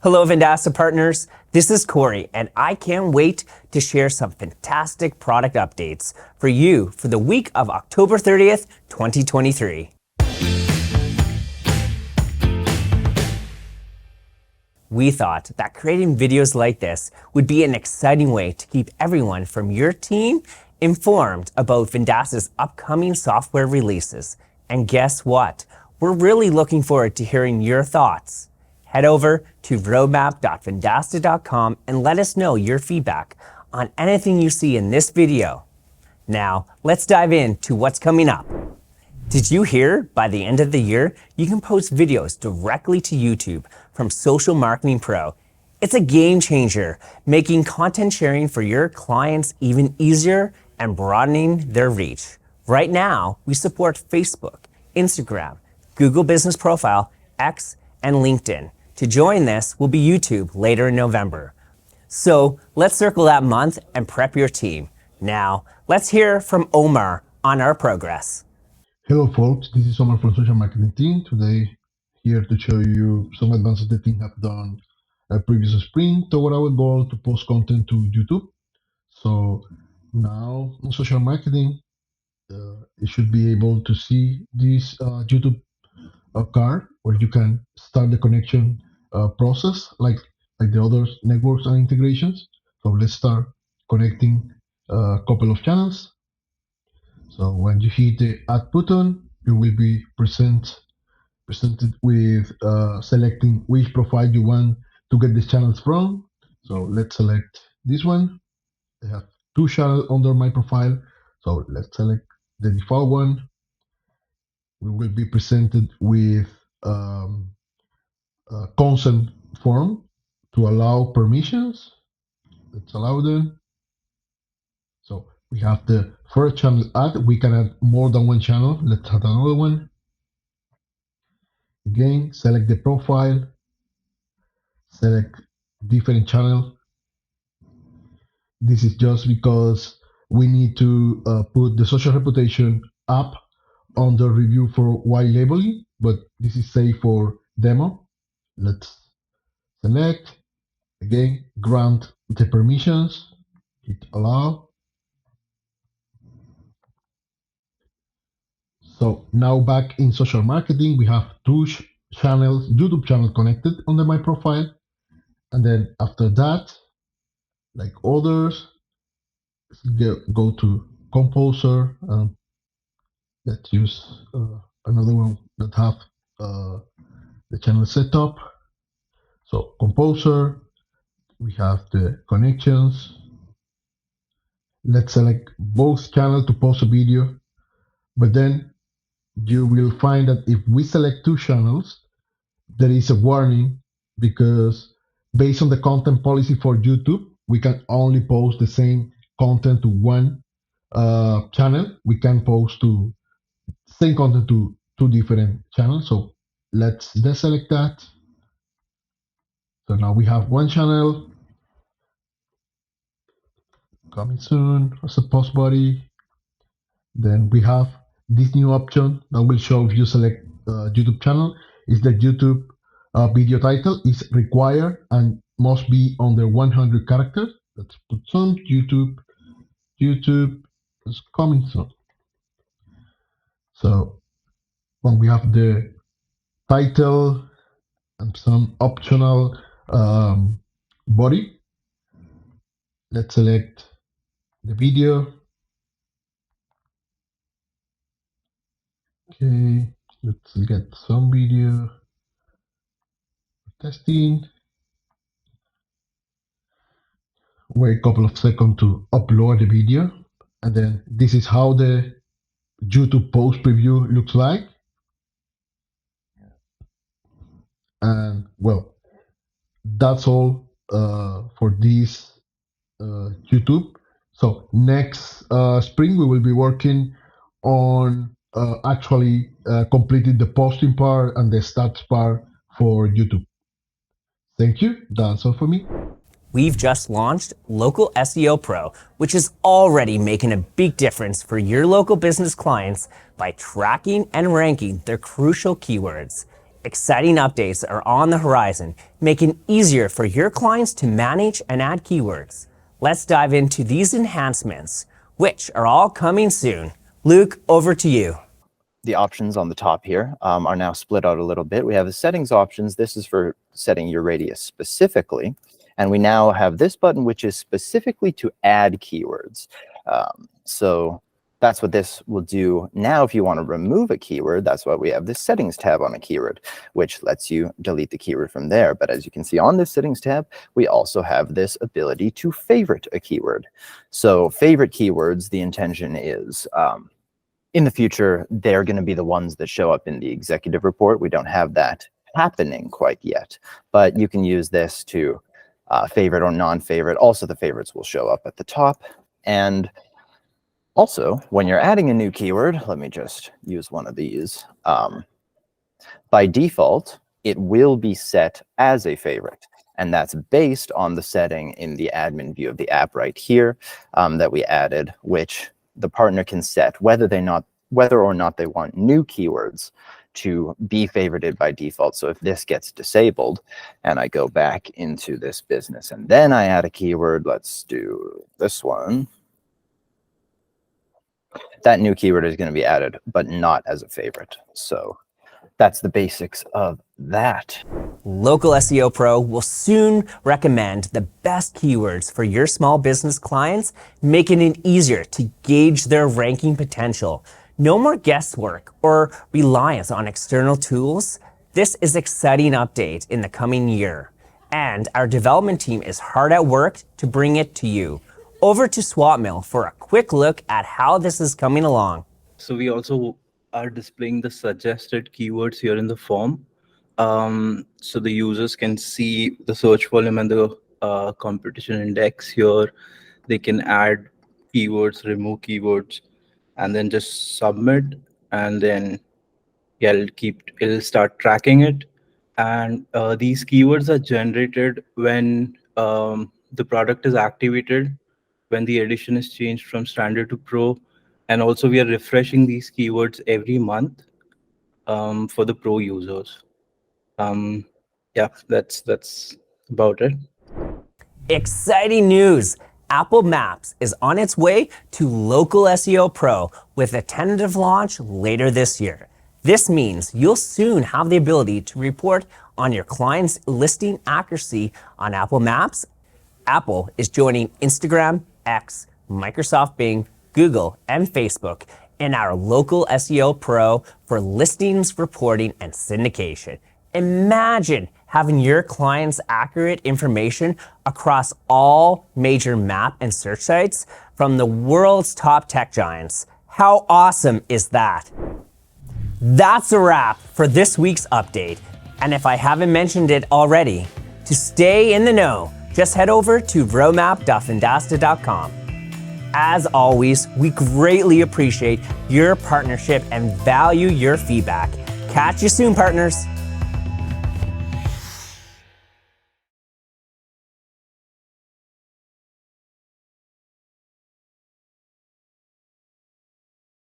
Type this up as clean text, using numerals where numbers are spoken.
Hello, Vendasta partners. This is Corey, and I can't wait to share some fantastic product updates for you for the week of October 30th, 2023. We thought that creating videos like this would be an exciting way to keep everyone from your team informed about Vendasta's upcoming software releases. And guess what? We're really looking forward to hearing your thoughts. Head over to roadmap.vendasta.com and let us know your feedback on anything you see in this video. Now, let's dive into what's coming up. Did you hear by the end of the year, you can post videos directly to YouTube from Social Marketing Pro? It's a game changer, making content sharing for your clients even easier and broadening their reach. Right now, we support Facebook, Instagram, Google Business Profile, X, and LinkedIn. To join this will be YouTube later in November. So let's circle that month and prep your team. Now, let's hear from Omar on our progress. Hello folks, this is Omar from Social Marketing Team. Today, here to show you some advances the team have done previous spring toward our goal to post content to YouTube. So now on social marketing, you should be able to see this YouTube card where you can start the connection process like the other networks and integrations. So let's start connecting a couple of channels. So when you hit the add button, you will be presented with selecting which profile you want to get the channels from. So let's select this one. I have two channels under my profile. So let's select the default one. We will be presented with a consent form to allow permissions. Let's allow them. So we have the first channel add. We can add more than one channel. Let's add another one. Again, select the profile. Select different channel. This is just because we need to put the social reputation up under review for white labeling, but this is safe for demo. Let's select. Again, grant the permissions. Hit allow. So now back in social marketing, we have two channels, YouTube channel connected under my profile. And then after that, like others, go to Composer. Let's use another one that have the channel set up. So Composer, we have the connections. Let's select both channels to post a video, but then you will find that if we select two channels, there is a warning because based on the content policy for YouTube, we can only post the same content to one channel. We can post to same content to two different channels. So let's deselect that. So now we have one channel coming soon as a post body. Then we have this new option that will show if you select YouTube channel is that YouTube video title is required and must be under 100 characters. Let's put some YouTube is coming soon. So when we have the title and some optional body, let's select the video. Okay, let's get some video testing. Wait a couple of seconds to upload the video, and then this is how the YouTube post preview looks like. And well, that's all for this YouTube. So next spring we will be working on actually completing the posting part and the stats part for YouTube. Thank you. That's all for me. We've just launched Local SEO Pro, which is already making a big difference for your local business clients by tracking and ranking their crucial keywords. Exciting updates are on the horizon, making it easier for your clients to manage and add keywords. Let's dive into these enhancements, which are all coming soon. Luke, over to you. The options on the top here are now split out a little bit. We have the settings options. This is for setting your radius specifically. And we now have this button, which is specifically to add keywords. So that's what this will do. Now, if you want to remove a keyword, that's why we have this settings tab on a keyword, which lets you delete the keyword from there. But as you can see on this settings tab, we also have this ability to favorite a keyword. So favorite keywords, the intention is in the future, they're going to be the ones that show up in the executive report. We don't have that happening quite yet, but you can use this to favorite or non-favorite. Also, the favorites will show up at the top. And also, when you're adding a new keyword, let me just use one of these. By default, it will be set as a favorite. And that's based on the setting in the admin view of the app right here that we added, which the partner can set whether or not they want new keywords to be favorited by default. So if this gets disabled and I go back into this business and then I add a keyword, let's do this one. That new keyword is going to be added, but not as a favorite. So that's the basics of that. Local SEO Pro will soon recommend the best keywords for your small business clients, making it easier to gauge their ranking potential. No more guesswork or reliance on external tools. This is an exciting update in the coming year, and our development team is hard at work to bring it to you. Over to SwapMill for a quick look at how this is coming along. So we also are displaying the suggested keywords here in the form. So the users can see the search volume and the competition index here. They can add keywords, remove keywords, and then just submit. And then it'll start tracking it. And these keywords are generated when the product is activated, when the edition is changed from standard to pro. And also we are refreshing these keywords every month for the pro users. Yeah, that's about it. Exciting news! Apple Maps is on its way to Local SEO Pro with a tentative launch later this year. This means you'll soon have the ability to report on your client's listing accuracy on Apple Maps. Apple is joining Instagram, X, Microsoft Bing, Google, and Facebook in our Local SEO Pro for listings, reporting, and syndication. Imagine having your clients' accurate information across all major map and search sites from the world's top tech giants. How awesome is that? That's a wrap for this week's update. And if I haven't mentioned it already, to stay in the know, just head over to roadmap.vendasta.com. As always, we greatly appreciate your partnership and value your feedback. Catch you soon, partners.